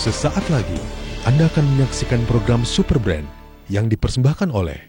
Sesaat lagi, Anda akan menyaksikan program Super Brand yang dipersembahkan oleh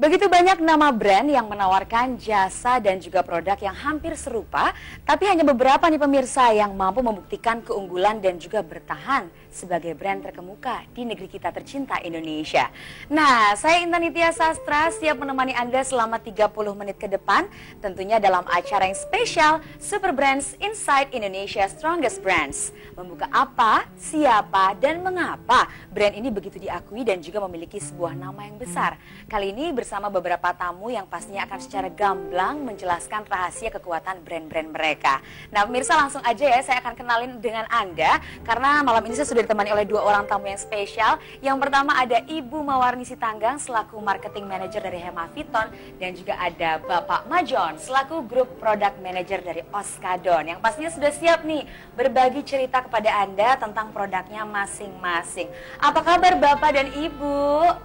Begitu banyak nama brand yang menawarkan jasa dan juga produk yang hampir serupa, tapi hanya beberapa nih pemirsa yang mampu membuktikan keunggulan dan juga bertahan sebagai brand terkemuka di negeri kita tercinta Indonesia. Nah, saya Intan Nitya Sastra siap menemani Anda selama 30 menit ke depan, tentunya dalam acara yang spesial Super Brands Inside Indonesia Strongest Brands. Membuka apa, siapa, dan mengapa brand ini begitu diakui dan juga memiliki sebuah nama yang besar. Kali ini bersama beberapa tamu yang pastinya akan secara gamblang menjelaskan rahasia kekuatan brand-brand mereka. Nah, pemirsa langsung aja ya, saya akan kenalin dengan Anda karena malam ini saya sudah ditemani oleh dua orang tamu yang spesial. Yang pertama ada Ibu Mawarni Sitanggang selaku Marketing Manager dari Hemaviton dan juga ada Bapak Majon selaku Group Product Manager dari Oskadon yang pastinya sudah siap nih berbagi cerita kepada Anda tentang produknya masing-masing. Apa kabar Bapak dan Ibu?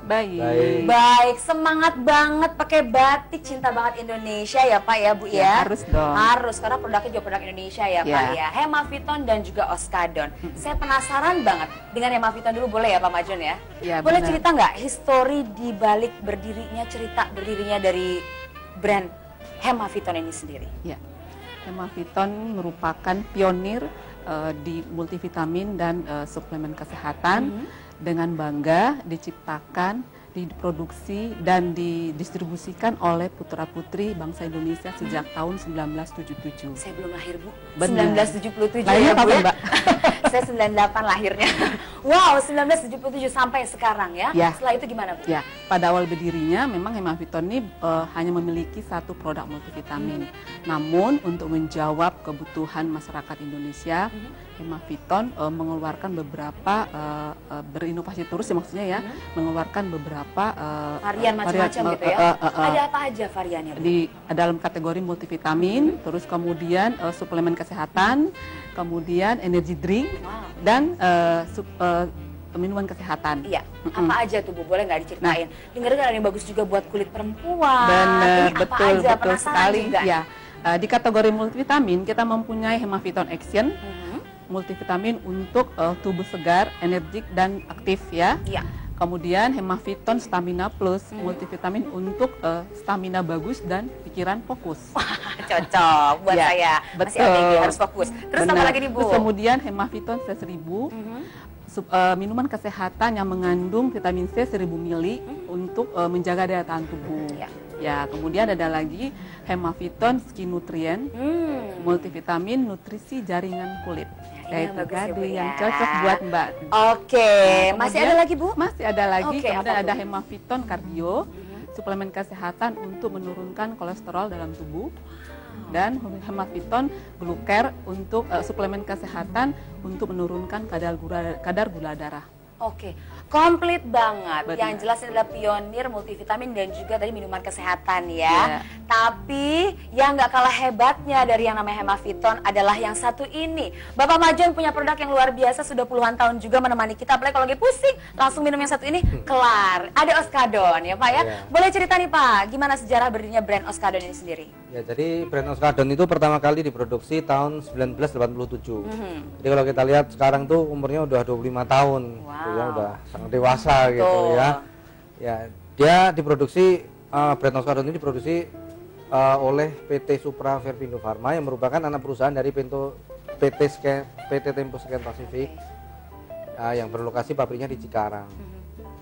Baik. Baik, semangat banget pakai batik, cinta banget Indonesia ya Pak ya Bu ya? Harus dong. Harus, karena produknya juga produk Indonesia ya Pak ya. Hemaviton dan juga Oskadon. Saya penasaran banget dengan Hemaviton dulu, boleh ya Pak Majon ya? Ya, boleh benar. cerita nggak histori di balik berdirinya dari brand Hemaviton ini sendiri? Ya, Hemaviton merupakan pionir di multivitamin dan suplemen kesehatan. Dengan bangga diciptakan, diproduksi dan didistribusikan oleh putra-putri bangsa Indonesia sejak tahun 1977. Saya belum lahir Bu. Benar. 1977 Lahirnya ya Bu kapan, ya? Mbak? Saya 98 lahirnya. Wow, 1977 sampai sekarang ya. Ya. Setelah itu gimana Bu? Ya, pada awal berdirinya memang Hemaviton ini hanya memiliki satu produk multivitamin. Namun untuk menjawab kebutuhan masyarakat Indonesia, Hemaviton mengeluarkan beberapa berinovasi terus ya maksudnya ya, mengeluarkan beberapa Varian macam-macam gitu ya. Ada apa aja variannya Bu? di dalam kategori multivitamin, terus kemudian suplemen kesehatan, kemudian energy drink dan minuman kesehatan. Iya, apa aja tuh Bu? Boleh nggak diceritain? Dengar ada yang bagus juga buat kulit perempuan. Benar, Ini betul, apa aja? betul Penasaran sekali. juga. Ya, di kategori multivitamin kita mempunyai Hemaviton Action, multivitamin untuk tubuh segar, energik dan aktif ya. Iya. Kemudian Hemaviton Stamina Plus, multivitamin untuk stamina bagus dan pikiran fokus. Cocok buat Ya, saya. Masih ABG harus fokus. Terus apa Benar. lagi nih Bu? Terus kemudian Hemaviton C1000, minuman kesehatan yang mengandung vitamin C 1000 mili untuk menjaga daya tahan tubuh. Ya. Ya, kemudian ada lagi Hemaviton Skin Nutrient, multivitamin nutrisi jaringan kulit. Ini yang Yaitu bagus ya, Bu, tadi yang ya. cocok buat Mbak. Oke, Nah, masih kemudian- ada lagi Bu? Masih ada lagi, Oke, kemudian apa ada tuh? Hemaviton Cardio, suplemen kesehatan untuk menurunkan kolesterol dalam tubuh. Dan Hemaviton Glucare untuk suplemen kesehatan untuk menurunkan kadar gula darah. Oke, komplit banget. Benar. Yang jelas ini adalah pionir multivitamin dan juga tadi minuman kesehatan ya. Ya. Tapi yang nggak kalah hebatnya dari yang namanya Hemaviton adalah yang satu ini. Bapak Majon punya produk yang luar biasa, sudah puluhan tahun juga menemani kita. Apalagi kalau lagi pusing, langsung minum yang satu ini, kelar. Ada Oskadon ya Pak ya. Ya. Boleh cerita nih Pak, gimana sejarah berdirinya brand Oskadon ini sendiri? Ya, jadi brand Oskadon itu pertama kali diproduksi tahun 1987. Jadi kalau kita lihat sekarang tuh umurnya udah 25 tahun. Wow. Gitu ya, udah sangat dewasa gitu Betul. ya. Ya, dia diproduksi brand Oskadon ini diproduksi oleh PT Supra Verpindo Pharma yang merupakan anak perusahaan dari PT Tempo Scan Pacific yang berlokasi pabriknya di Cikarang.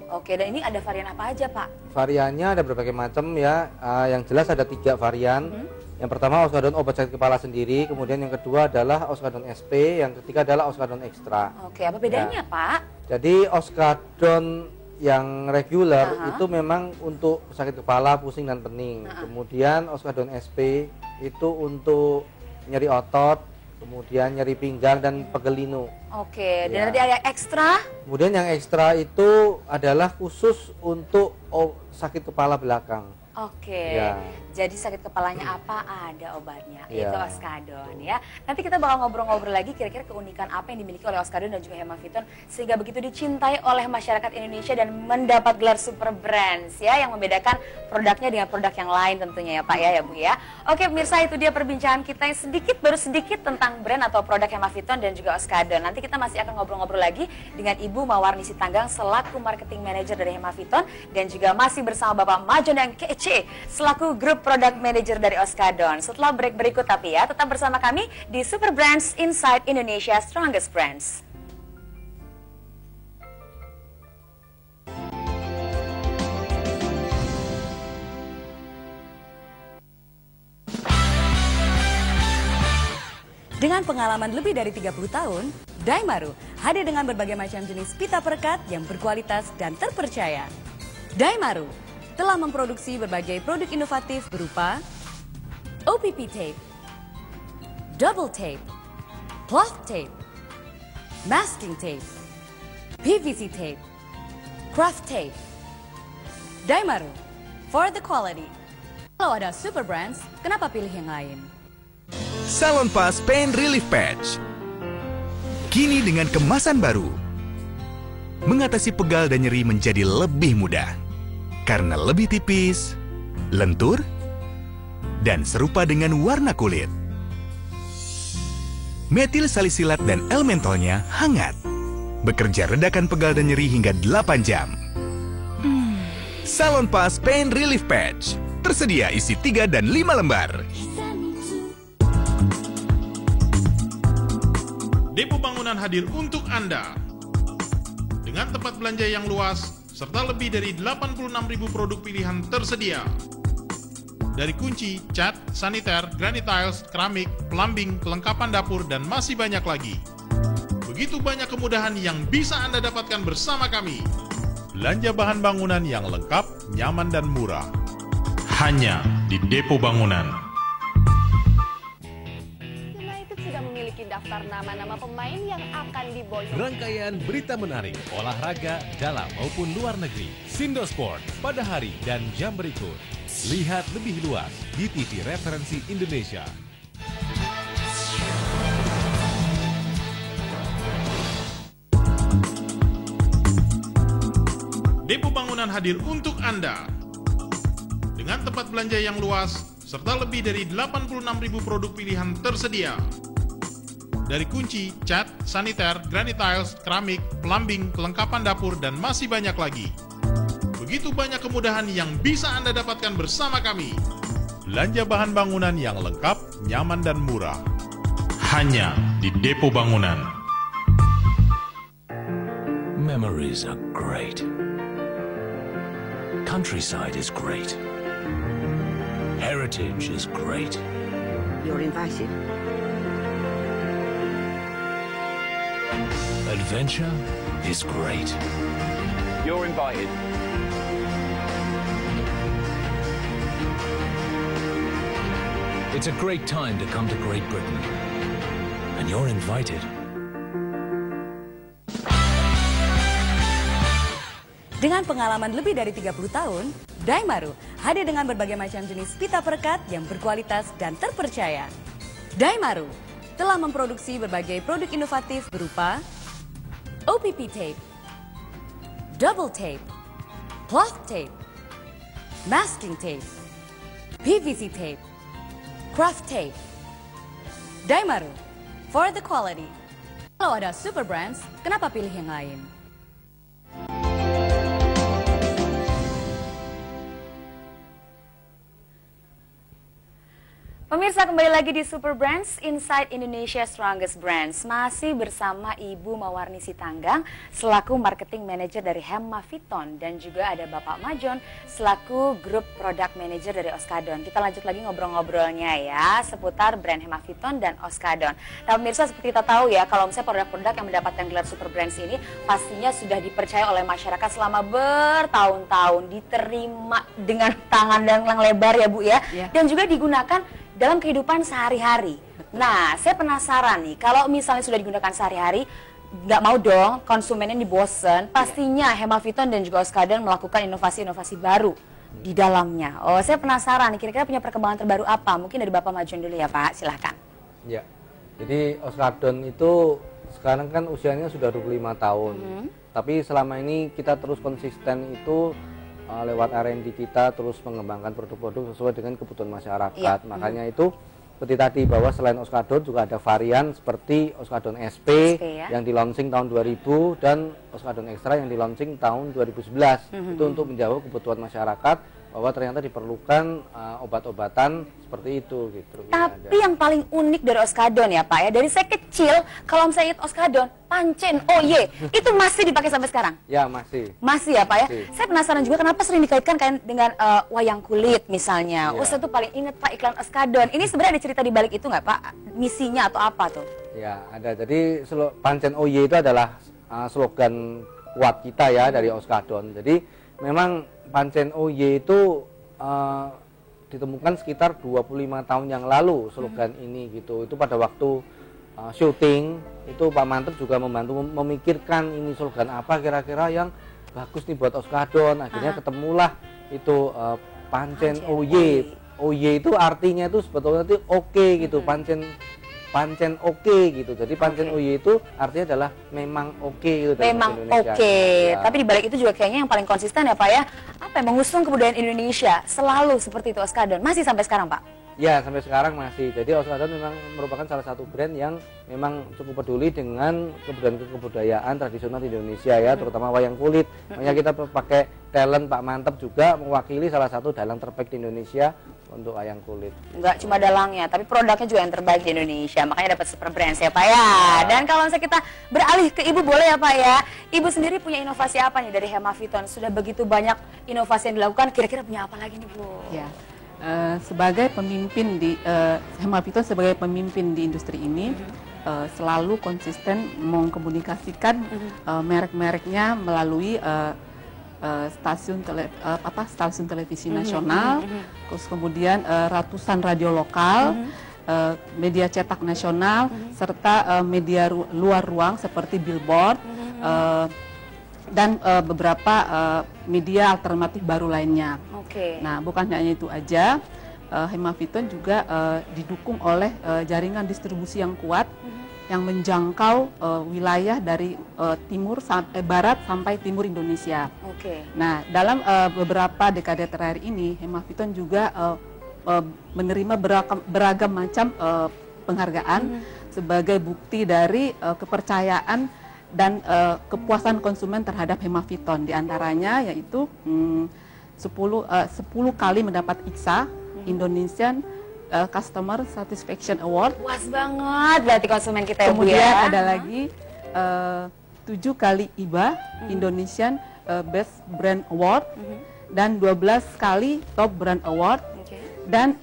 Oke, dan ini ada varian apa aja Pak? Variannya ada berbagai macam ya. Yang jelas ada 3 varian. Yang pertama Oskadon obat sakit kepala sendiri, kemudian yang kedua adalah Oskadon SP, yang ketiga adalah Oskadon Extra. Oke, apa bedanya Pak? Jadi Oskadon yang reguler itu memang untuk sakit kepala, pusing dan pening. Kemudian Oskadon SP itu untuk nyeri otot, kemudian nyeri pinggang dan pegel linu. Oke, Ya. dan nanti ada ekstra. Kemudian yang ekstra itu adalah khusus untuk sakit kepala belakang. Oke, Ya. jadi sakit kepalanya apa ada obatnya, Ya. yaitu Oskadon ya. Nanti kita bakal ngobrol-ngobrol lagi kira-kira keunikan apa yang dimiliki oleh Oskadon dan juga Hemaviton sehingga begitu dicintai oleh masyarakat Indonesia dan mendapat gelar super brands ya, yang membedakan produknya dengan produk yang lain tentunya ya Pak ya Bu ya. Oke pemirsa, itu dia perbincangan kita yang baru sedikit tentang brand atau produk Hemaviton dan juga Oskadon. Nanti kita masih akan ngobrol-ngobrol lagi dengan Ibu Mawarni Sitanggang selaku marketing manager dari Hemaviton dan juga masih bersama Bapak Majon dan Kece selaku grup product manager dari Oskadon. Setelah break berikut tapi ya, tetap bersama kami di Super Brands Inside Indonesia Strongest Brands. Dengan pengalaman lebih dari 30 tahun, Daimaru hadir dengan berbagai macam jenis pita perekat yang berkualitas dan terpercaya. Daimaru telah memproduksi berbagai produk inovatif berupa OPP tape, double tape, cloth tape, masking tape, PVC tape, craft tape. Daimaru, for the quality. Kalau ada super brands, kenapa pilih yang lain? Salonpas Pain Relief Patch. Kini dengan kemasan baru. Mengatasi pegal dan nyeri menjadi lebih mudah. Karena lebih tipis, lentur, dan serupa dengan warna kulit. Metil salisilat dan elementalnya hangat. Bekerja redakan pegal dan nyeri hingga 8 jam. Salonpas Pain Relief Patch. Tersedia isi 3 dan 5 lembar. Depo Bangunan hadir untuk Anda. Dengan tempat belanja yang luas, serta lebih dari 86.000 produk pilihan tersedia. Dari kunci, cat, saniter, granit tiles, keramik, plumbing, kelengkapan dapur, dan masih banyak lagi. Begitu banyak kemudahan yang bisa Anda dapatkan bersama kami. Belanja bahan bangunan yang lengkap, nyaman, dan murah. Hanya di Depo Bangunan. United sudah memiliki daftar nama-nama pemain yang akan diboyong. Rangkaian berita menarik, olahraga dalam maupun luar negeri. Sindosport pada hari dan jam berikut. Lihat lebih luas di TV Referensi Indonesia. Depo Bangunan hadir untuk Anda. Dengan tempat belanja yang luas, serta lebih dari 86.000 produk pilihan tersedia. Dari kunci, cat, saniter, granit tiles, keramik, plumbing, kelengkapan dapur, dan masih banyak lagi. Begitu banyak kemudahan yang bisa Anda dapatkan bersama kami. Belanja bahan bangunan yang lengkap, nyaman, dan murah. Hanya di Depo Bangunan. Memories are great. Countryside is great. Heritage is great. You're invited. Adventure is great. You're invited. It's a great time to come to Great Britain. And you're invited. Dengan pengalaman lebih dari 30 tahun, Daimaru hadir dengan berbagai macam jenis pita perekat yang berkualitas dan terpercaya. Daimaru telah memproduksi berbagai produk inovatif berupa OPP tape, double tape, cloth tape, masking tape, PVC tape, craft tape. Daimaru, for the quality. Kalau ada super brands, kenapa pilih yang lain? Pemirsa, kembali lagi di Super Brands Inside Indonesia Strongest Brands. Masih bersama Ibu Mawarni Sitanggang selaku marketing manager dari Hemaviton dan juga ada Bapak Majon selaku grup product manager dari Oskadon. Kita lanjut lagi ngobrol-ngobrolnya ya seputar brand Hemaviton dan Oskadon. Nah pemirsa, seperti kita tahu ya, kalau misalnya produk-produk yang mendapatkan gelar Super Brands ini pastinya sudah dipercaya oleh masyarakat selama bertahun-tahun, diterima dengan tangan yang lebar ya Bu ya, dan juga digunakan dalam kehidupan sehari-hari. Nah, saya penasaran nih, kalau misalnya sudah digunakan sehari-hari, nggak mau dong konsumennya dibosen, pastinya Hemaviton dan juga Oskadon melakukan inovasi-inovasi baru di dalamnya. Oh, saya penasaran nih, kira-kira punya perkembangan terbaru apa? Mungkin dari Bapak majuin dulu ya Pak, silahkan. Ya, jadi Oskadon itu sekarang kan usianya sudah 25 tahun. Tapi selama ini kita terus konsisten itu lewat R&D kita terus mengembangkan produk-produk sesuai dengan kebutuhan masyarakat. Makanya itu seperti tadi bahwa selain Oskadon juga ada varian seperti Oskadon SP ya, yang di launching tahun 2000 dan Oskadon Extra yang di launching tahun 2011. Itu untuk menjawab kebutuhan masyarakat bahwa ternyata diperlukan obat-obatan seperti itu gitu. Tapi yang paling unik dari Oskadon ya Pak ya, dari saya kecil kalau saya ingat Oskadon, Pancen OY itu masih dipakai sampai sekarang? Ya masih. Masih ya Pak ya? Masih. Saya penasaran juga kenapa sering dikaitkan dengan wayang kulit misalnya. Ya. Saya tuh paling ingat Pak iklan Oskadon. Ini sebenarnya ada cerita di balik itu nggak Pak? Misinya atau apa tuh? Ya ada, jadi Pancen OY itu adalah slogan kuat kita ya dari Oskadon. Jadi memang Pancen OY itu ditemukan sekitar 25 tahun yang lalu slogan ini gitu. Itu pada waktu syuting itu Pak Mantep juga membantu memikirkan ini slogan apa kira-kira yang bagus nih buat Oskadon. Akhirnya ketemulah itu Pancen OY. OY itu artinya itu sebetulnya itu oke gitu. Pancen oke gitu. Jadi Pancen OY itu artinya adalah memang oke gitu. Memang oke. Ya. Tapi di balik itu juga kayaknya yang paling konsisten ya Pak ya, apa yang mengusung kebudayaan Indonesia selalu seperti itu Oskadon. Masih sampai sekarang Pak? Ya sampai sekarang masih. Jadi Oskadon memang merupakan salah satu brand yang memang cukup peduli dengan kebudayaan tradisional di Indonesia ya, terutama wayang kulit. Makanya kita pakai talent Pak Mantep juga mewakili salah satu dalang terbaik di Indonesia untuk wayang kulit. Enggak cuma dalangnya, tapi produknya juga yang terbaik di Indonesia. Makanya dapat super brand ya Pak ya. Dan kalau misalnya kita beralih ke Ibu boleh ya Pak ya. Ibu sendiri punya inovasi apa nih dari Hemaviton? Sudah begitu banyak inovasi yang dilakukan, kira-kira punya apa lagi nih Bu? Ya. Sebagai pemimpin di Hemaviton sebagai pemimpin di industri ini selalu konsisten mengkomunikasikan merek-mereknya melalui stasiun televisi nasional, terus kemudian ratusan radio lokal, media cetak nasional, serta media luar ruang seperti billboard dan beberapa media alternatif baru lainnya. Nah, bukan hanya itu aja, Hemaviton juga didukung oleh jaringan distribusi yang kuat yang menjangkau wilayah dari barat sampai timur Indonesia. Nah, dalam beberapa dekade terakhir ini, Hemaviton juga menerima beragam macam penghargaan sebagai bukti dari kepercayaan dan kepuasan konsumen terhadap Hemaviton. Di antaranya yaitu 10 kali mendapat ICSA, Indonesian Customer Satisfaction Award. Puas banget berarti konsumen kita ya Bu ya. Kemudian ada lagi 7 kali IBA, Indonesian Best Brand Award, dan 12 kali Top Brand Award, dan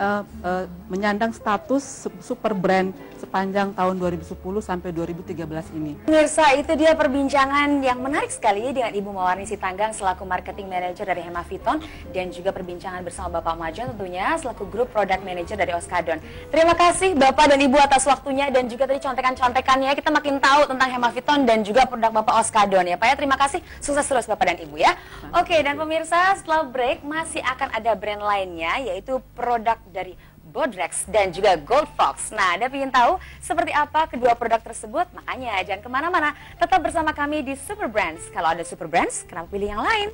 menyandang status super brand sepanjang tahun 2010 sampai 2013 ini. Pemirsa, itu dia perbincangan yang menarik sekali dengan Ibu Mawarni Sitanggang selaku Marketing Manager dari Hemaviton dan juga perbincangan bersama Bapak Majon tentunya selaku Group Product Manager dari Oskadon. Terima kasih Bapak dan Ibu atas waktunya dan juga tadi contekan-contekannya kita makin tahu tentang Hemaviton dan juga produk Bapak Oskadon ya Pak ya. Terima kasih, sukses terus Bapak dan Ibu ya. Oke, dan pemirsa setelah break masih akan ada brand lainnya yaitu produk dari Bodrex dan juga Gold Fox. Nah, Anda ingin tahu seperti apa kedua produk tersebut? Makanya jangan kemana-mana, tetap bersama kami di Super Brands. Kalau ada Super Brands, kenapa pilih yang lain?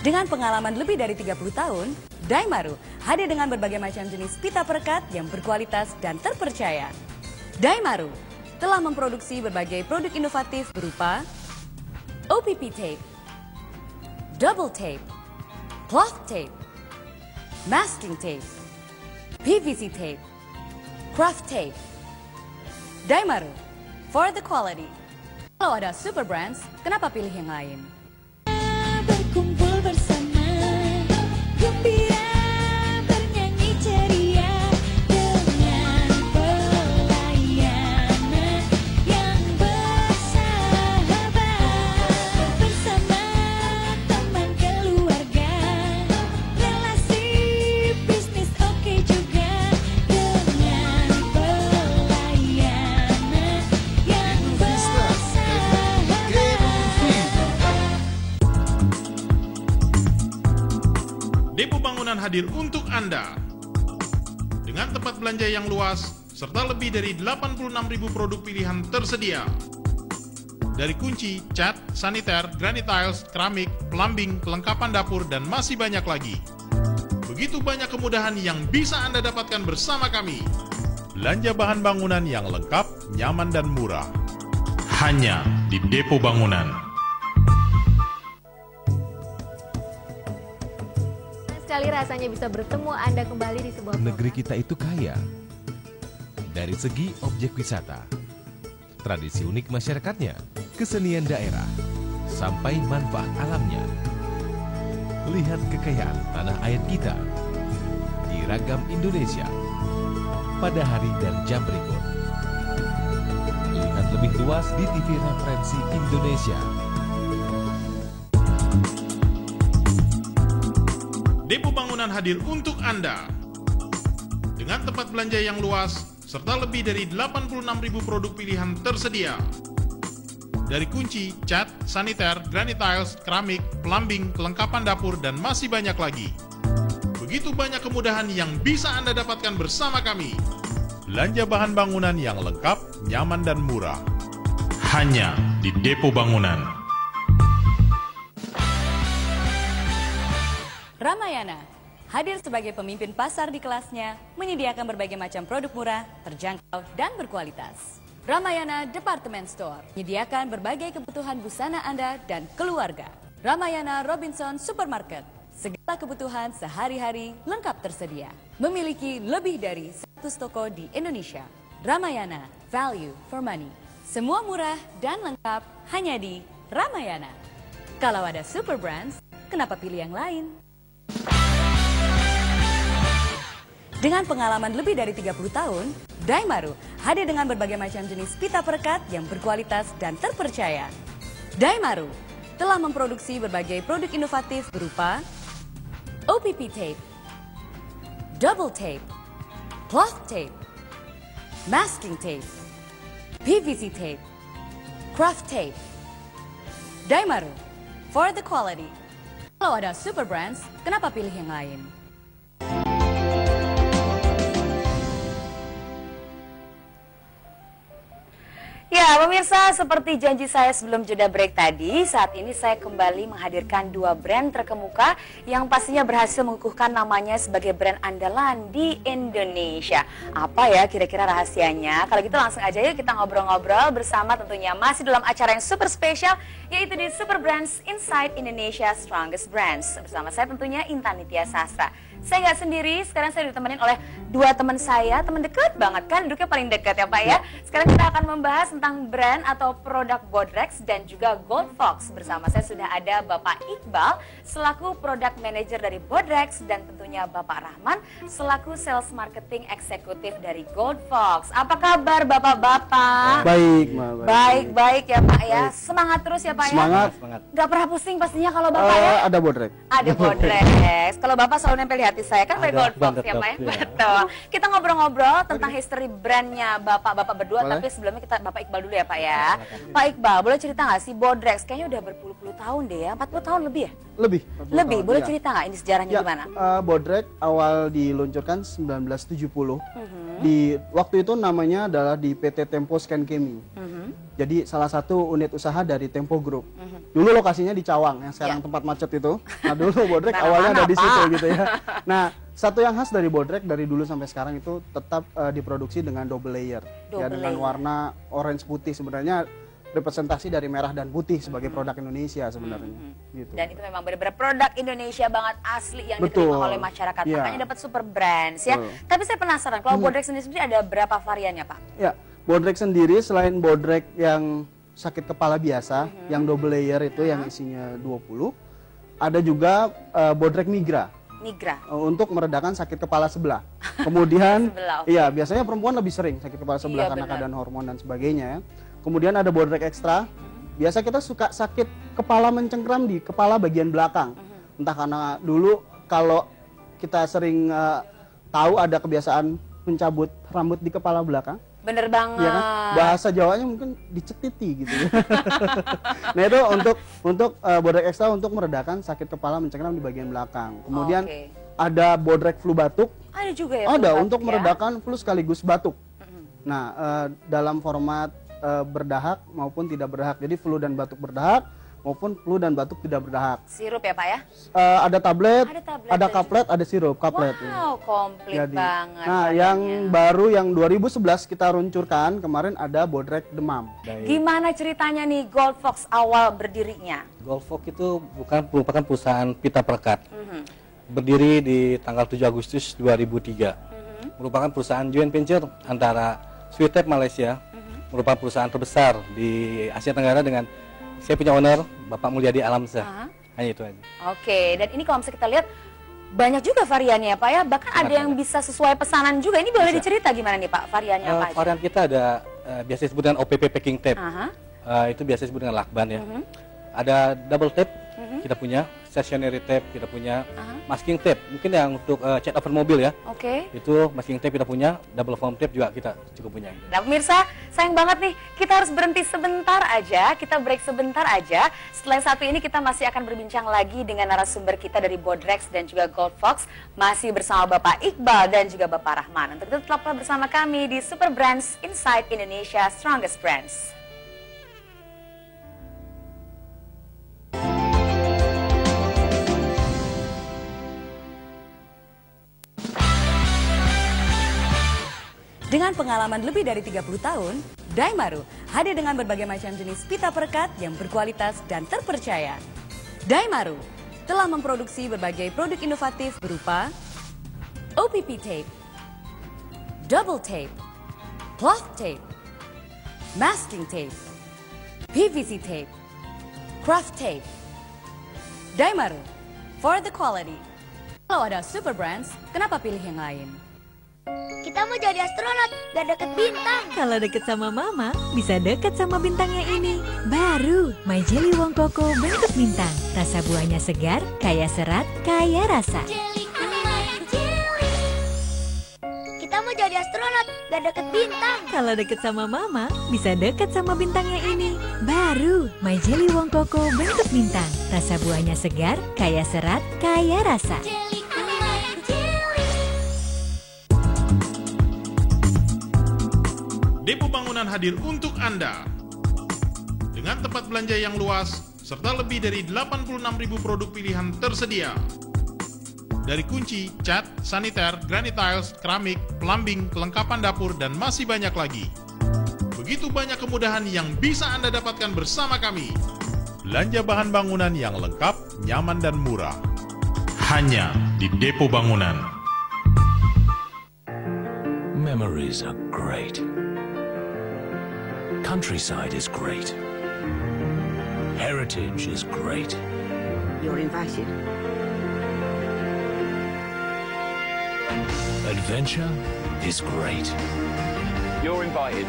Dengan pengalaman lebih dari 30 tahun, Daimaru hadir dengan berbagai macam jenis pita perekat yang berkualitas dan terpercaya. Daimaru telah memproduksi berbagai produk inovatif berupa OPP tape, double tape, cloth tape, masking tape, PVC tape, craft tape. Daimaru, for the quality. Kalau ada Super Brands, kenapa pilih yang lain? Berkumpul bersama, gembira bernyanyi ceria dengan pelayanan yang Depo Bangunan hadir untuk Anda. Dengan tempat belanja yang luas, serta lebih dari 86.000 produk pilihan tersedia. Dari kunci, cat, saniter, granit tiles, keramik, plumbing, kelengkapan dapur, dan masih banyak lagi. Begitu banyak kemudahan yang bisa Anda dapatkan bersama kami. Belanja bahan bangunan yang lengkap, nyaman, dan murah. Hanya di Depo Bangunan. Sekali rasanya bisa bertemu Anda kembali di sebuah Negeri kita itu kaya. Dari segi objek wisata, tradisi unik masyarakatnya, kesenian daerah, sampai manfaat alamnya. Lihat kekayaan tanah air kita di Ragam Indonesia pada hari dan jam berikut. Lihat lebih luas di TV Referensi Indonesia. Depo Bangunan hadir untuk Anda. Dengan tempat belanja yang luas, serta lebih dari 86.000 produk pilihan tersedia. Dari kunci, cat, saniter, granit tiles, keramik, plumbing, kelengkapan dapur, dan masih banyak lagi. Begitu banyak kemudahan yang bisa Anda dapatkan bersama kami. Belanja bahan bangunan yang lengkap, nyaman, dan murah. Hanya di Depo Bangunan. Ramayana hadir sebagai pemimpin pasar di kelasnya, menyediakan berbagai macam produk murah, terjangkau, dan berkualitas. Ramayana Department Store menyediakan berbagai kebutuhan busana Anda dan keluarga. Ramayana Robinson Supermarket, segala kebutuhan sehari-hari lengkap tersedia. Memiliki lebih dari 100 toko di Indonesia. Ramayana, value for money. Semua murah dan lengkap hanya di Ramayana. Kalau ada super brands, kenapa pilih yang lain? Dengan pengalaman lebih dari 30 tahun, Daimaru hadir dengan berbagai macam jenis pita perekat yang berkualitas dan terpercaya. Daimaru telah memproduksi berbagai produk inovatif berupa OPP tape, double tape, cloth tape, masking tape, PVC tape, craft tape. Daimaru, for the quality. Kalau ada super brands, kenapa pilih yang lain? Ya, pemirsa, seperti janji saya sebelum jeda break tadi, saat ini saya kembali menghadirkan dua brand terkemuka yang pastinya berhasil mengukuhkan namanya sebagai brand andalan di Indonesia. Apa ya kira-kira rahasianya? Kalau gitu langsung aja yuk kita ngobrol-ngobrol bersama tentunya masih dalam acara yang super spesial, yaitu di Super Brands Inside Indonesia Strongest Brands. Bersama saya tentunya Intan Nitya Sastra. Saya nggak sendiri, sekarang saya ditemenin oleh dua teman saya, teman dekat banget kan, duduknya paling dekat ya Pak ya. Sekarang kita akan membahas tentang brand atau produk Bodrex dan juga Gold Fox. Bersama saya sudah ada Bapak Iqbal selaku product manager dari Bodrex dan tentunya Bapak Rahman selaku sales marketing eksekutif dari Gold Fox. Apa kabar Bapak-bapak? Baik, Baik ya Pak ya. Semangat terus ya Pak ya. Semangat. Gak pernah pusing pastinya kalau Bapak ya. Ada Bodrex. Ada Bodrex. Kalau Bapak selalu nempel di hati saya kan pakai Gold Fox ya Pak ya. Betul. Kita ngobrol-ngobrol tentang history brandnya Bapak-bapak berdua. Boleh. Tapi sebelumnya kita Bapak Iqbal dulu ya Pak ya. Pak Iqbal, boleh cerita nggak sih Bodrex? Kayaknya udah berpuluh-puluh tahun deh ya. 40 tahun lebih ya? Lebih. Lebih. Boleh Iya. cerita nggak ini sejarahnya gimana? Bodrex awal diluncurkan 1970. Di waktu itu namanya adalah di PT Tempo Scan Chemie. Jadi salah satu unit usaha dari Tempo Group. Dulu lokasinya di Cawang, yang sekarang tempat macet itu. Nah dulu Bodrex awalnya ada di situ gitu ya. Nah satu yang khas dari Bodrex dari dulu sampai sekarang itu tetap diproduksi dengan double layer. Ya dengan warna orange putih, sebenarnya representasi dari merah dan putih sebagai produk Indonesia sebenarnya. Gitu. Dan itu memang benar-benar produk Indonesia banget asli yang diterima oleh masyarakat. Iya. Makanya dapat super brands ya. Tapi saya penasaran, kalau Bodrex sendiri ada berapa variannya Pak? Ya, Bodrex sendiri selain Bodrex yang sakit kepala biasa, yang double layer itu yang isinya 20, ada juga Bodrex Migra. Untuk meredakan sakit kepala sebelah. Kemudian, iya biasanya perempuan lebih sering sakit kepala sebelah karena keadaan hormon dan sebagainya. Ya. Kemudian ada Bodrex Extra. Biasa kita suka sakit kepala mencengkram di kepala bagian belakang. Entah karena dulu kalau kita sering tahu ada kebiasaan mencabut rambut di kepala belakang. Bener banget. Ya kan? Bahasa Jawanya mungkin dicetiti gitu. Nah itu untuk Bodrek Extra untuk meredakan sakit kepala mencengkram di bagian belakang. Kemudian ada Bodrek Flu Batuk. Ada juga ya? Ada untuk meredakan flu sekaligus batuk. Nah dalam format berdahak maupun tidak berdahak. Jadi flu dan batuk berdahak maupun flu dan batuk tidak berdahak. Sirup ya Pak ya? Ada tablet, ada dan kaplet, ada sirup, kaplet. Wow, komplit banget. Nah, yang baru yang 2011 kita luncurkan kemarin ada Bodrek Demam. Gimana ceritanya nih Gold Fox awal berdirinya? Gold Fox itu merupakan perusahaan pita perekat. Berdiri di tanggal 7 Agustus 2003. Merupakan perusahaan joint venture antara Sweetep Malaysia, merupakan perusahaan terbesar di Asia Tenggara dengan saya punya owner, Bapak Mulyadi Alamsyah. Hanya itu aja. Oke, dan ini kalau misalnya kita lihat banyak juga variannya ya Pak ya. Bahkan ada yang bisa sesuai pesanan juga. Ini boleh dicerita gimana nih Pak variannya apa aja? Varian kita ada biasa disebut dengan OPP packing tape. Itu biasa disebut dengan lakban ya. Ada double tape kita punya, stationary tape kita punya, masking tape mungkin yang untuk cat over mobil ya. Itu masking tape kita punya, double foam tape juga kita cukup punya. Nah pemirsa, sayang banget nih, kita harus berhenti sebentar aja, kita break sebentar aja. Setelah satu ini kita masih akan berbincang lagi dengan narasumber kita dari Bodrek dan juga Gold Fox, masih bersama Bapak Iqbal dan juga Bapak Rahman. Untuk itu tetaplah bersama kami di Super Brands Inside Indonesia Strongest Brands. Dengan pengalaman lebih dari 30 tahun, Daimaru hadir dengan berbagai macam jenis pita perekat yang berkualitas dan terpercaya. Daimaru telah memproduksi berbagai produk inovatif berupa OPP tape, double tape, cloth tape, masking tape, PVC tape, craft tape. Daimaru, for the quality. Kalau ada super brands, kenapa pilih yang lain? Kita mau jadi astronot, gak deket bintang. Kalau deket sama mama, bisa deket sama bintangnya ini. Baru, My Jelly Wong Koko bentuk bintang. Rasa buahnya segar, kaya serat, kaya rasa. Kita mau jadi astronot, gak deket bintang. Kalau deket sama mama, bisa deket sama bintangnya ini. Baru, My Jelly Wong Koko bentuk bintang. Rasa buahnya segar, kaya serat, kaya rasa. Depo Bangunan hadir untuk Anda. Dengan tempat belanja yang luas, serta lebih dari 86.000 produk pilihan tersedia. Dari kunci, cat, saniter, granite tiles, keramik, plumbing, kelengkapan dapur, dan masih banyak lagi. Begitu banyak kemudahan yang bisa Anda dapatkan bersama kami. Belanja bahan bangunan yang lengkap, nyaman, dan murah. Hanya di Depo Bangunan. Memories are great. Countryside is great. Heritage is great. You're invited. Adventure is great. You're invited.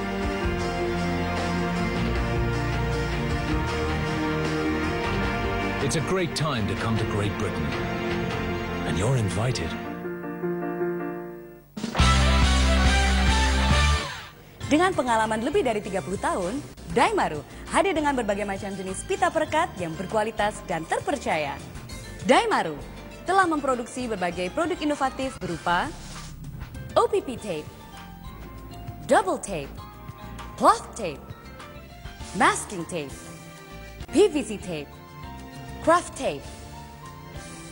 It's a great time to come to Great Britain. And you're invited. Dengan pengalaman lebih dari 30 tahun, Daimaru hadir dengan berbagai macam jenis pita perekat yang berkualitas dan terpercaya. Daimaru telah memproduksi berbagai produk inovatif berupa OPP tape, double tape, cloth tape, masking tape, PVC tape, craft tape.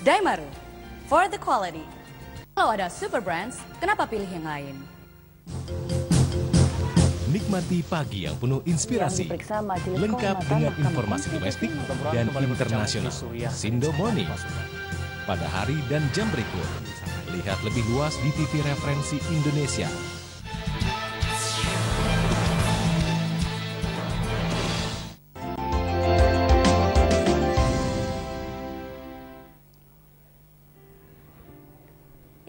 Daimaru, for the quality. Kalau ada super brands, kenapa pilih yang lain? Nikmati pagi yang penuh inspirasi, lengkap dengan informasi domestik dan internasional. Sindo Morning. Pada hari dan jam berikut, lihat lebih luas di TV Referensi Indonesia.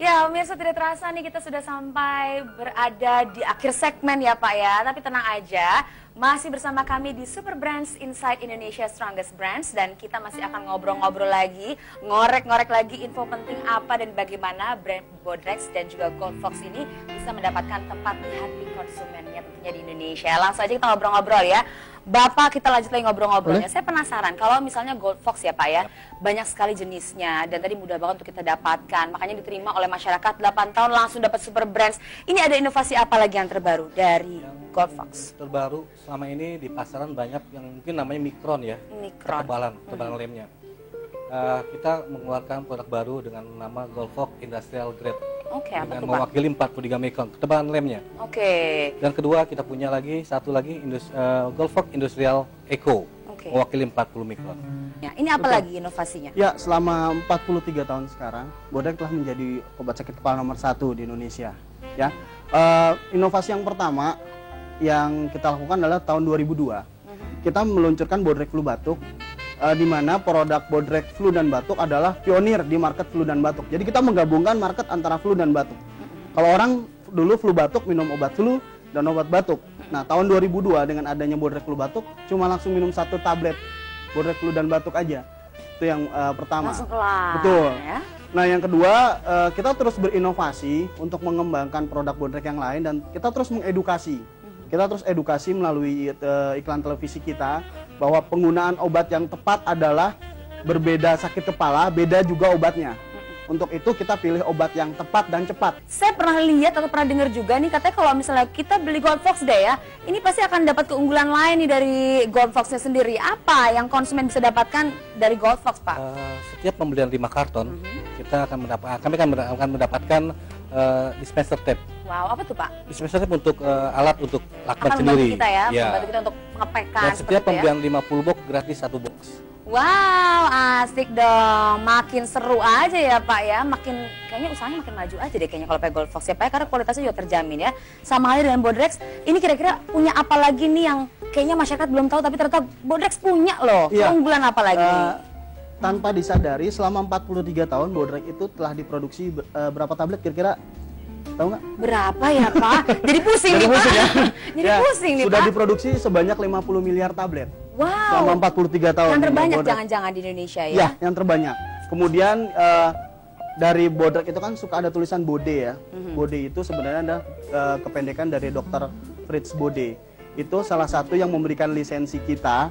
Ya, pemirsa tidak terasa nih kita sudah sampai berada di akhir segmen ya Pak ya. Tapi tenang aja, masih bersama kami di Super Brands Inside Indonesia Strongest Brands. Dan kita masih akan ngobrol-ngobrol lagi, ngorek-ngorek lagi info penting apa dan bagaimana brand Bodrex dan juga Gold Fox ini bisa mendapatkan tempat di hati konsumennya tentunya di Indonesia. Langsung aja kita ngobrol-ngobrol ya. Bapak, kita lanjut lagi ngobrol-ngobrolnya. Saya penasaran, kalau misalnya Gold Fox ya Pak ya, banyak sekali jenisnya dan tadi mudah banget untuk kita dapatkan. Makanya diterima oleh masyarakat 8 tahun langsung dapat Super Brands. Ini ada inovasi apa lagi yang terbaru dari Gold Fox? Terbaru selama ini di pasaran banyak yang mungkin namanya mikron ya. Mikron. Ketebalan lemnya. Kita mengeluarkan produk baru dengan nama Gold Fox Industrial Grade. Oke, apa dengan tuh, Pak? mewakili 43 mikron ketebalan lemnya. Oke. Dan kedua kita punya satu lagi Gold Fox Industrial Eco. Mewakili 40 mikron. Ya, ini apa lagi inovasinya? Ya, selama 43 tahun sekarang, Bodrex telah menjadi obat sakit kepala nomor 1 di Indonesia. Ya, inovasi yang pertama yang kita lakukan adalah tahun 2002. Kita meluncurkan Bodrex Flu Batuk, di mana produk Bodrex Flu dan Batuk adalah pionir di market flu dan batuk. Jadi kita menggabungkan market antara flu dan batuk. Kalau orang dulu flu batuk minum obat flu dan obat batuk. Nah, tahun 2002 dengan adanya Bodrex Flu Batuk cuma langsung minum 1 tablet Bodrex Flu dan Batuk aja. Itu yang pertama. Langsung kelar. Betul. Ya? Nah, yang kedua, kita terus berinovasi untuk mengembangkan produk Bodrex yang lain dan kita terus mengedukasi. Kita terus edukasi melalui iklan televisi kita bahwa penggunaan obat yang tepat adalah berbeda sakit kepala, beda juga obatnya. Untuk itu kita pilih obat yang tepat dan cepat. Saya pernah lihat atau pernah dengar juga nih katanya kalau misalnya kita beli Gold Fox deh ya, ini pasti akan dapat keunggulan lain nih dari Gold Foxnya sendiri. Apa yang konsumen bisa dapatkan dari Gold Fox, Pak? Setiap pembelian 5 karton, kami akan mendapatkan dispenser tape. Wow, apa tuh Pak? Dispenser tape untuk alat untuk lakban akan sendiri. Membantu kita ya, membantu kita untuk mengepekkan. Dan setiap pembelian 50 box gratis 1 box. Wow, asik dong. Makin seru aja ya Pak ya. Kayaknya usahanya makin maju aja deh kayaknya kalau pakai Gold Fox ya Pak ya, karena kualitasnya juga terjamin ya. Sama halnya dengan Bodrex, ini kira-kira punya apa lagi nih yang kayaknya masyarakat belum tahu tapi ternyata Bodrex punya loh. Iya. Keunggulan apa lagi? Tanpa disadari selama 43 tahun Bodrex itu telah diproduksi berapa tablet kira-kira? Tahu nggak? Berapa ya Pak? Jadi pusing nih Pak. Ya? Jadi pusing nih Sudah Pak. diproduksi sebanyak 50 miliar tablet. Wow. Selama 43 tahun. Yang terbanyak jangan-jangan di Indonesia ya? Ya, yang terbanyak. Kemudian dari Bodrex itu kan suka ada tulisan Bode ya. Bode itu sebenarnya ada kependekan dari Dr. Fritz Bode. Itu salah satu yang memberikan lisensi kita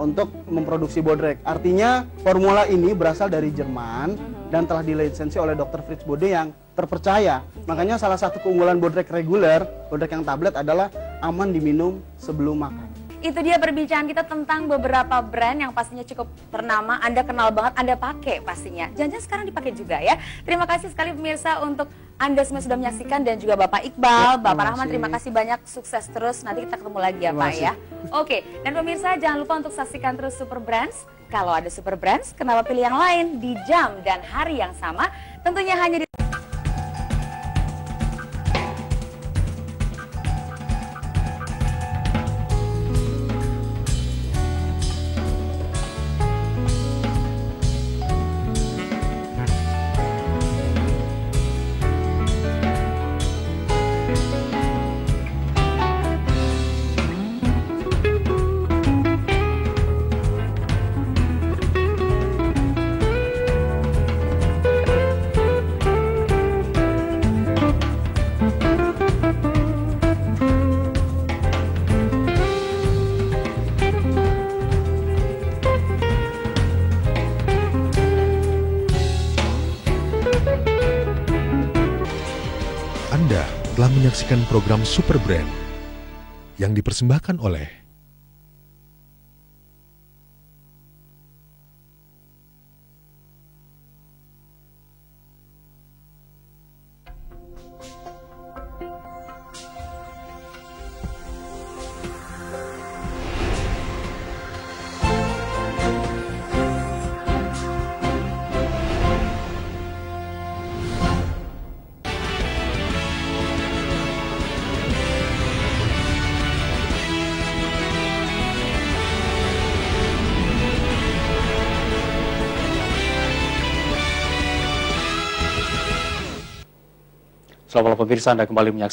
untuk memproduksi Bodrex. Artinya formula ini berasal dari Jerman dan telah dilisensi oleh Dr. Fritz Bode yang terpercaya. Makanya salah satu keunggulan Bodrex reguler, Bodrex yang tablet adalah aman diminum sebelum makan. Itu dia perbincangan kita tentang beberapa brand yang pastinya cukup ternama, Anda kenal banget, Anda pakai pastinya. Jangan-jangan sekarang dipakai juga ya. Terima kasih sekali pemirsa untuk Anda semua sudah menyaksikan dan juga Bapak Iqbal, Bapak Rahman, terima kasih banyak, sukses terus. Nanti kita ketemu lagi ya Pak ya. Oke, dan pemirsa jangan lupa untuk saksikan terus Super Brands. Kalau ada Super Brands, kenapa pilih yang lain di jam dan hari yang sama? Tentunya hanya di Anda telah menyaksikan program Super Brand yang dipersembahkan oleh Selamat malam pemirsa, Anda kembali menyaksikan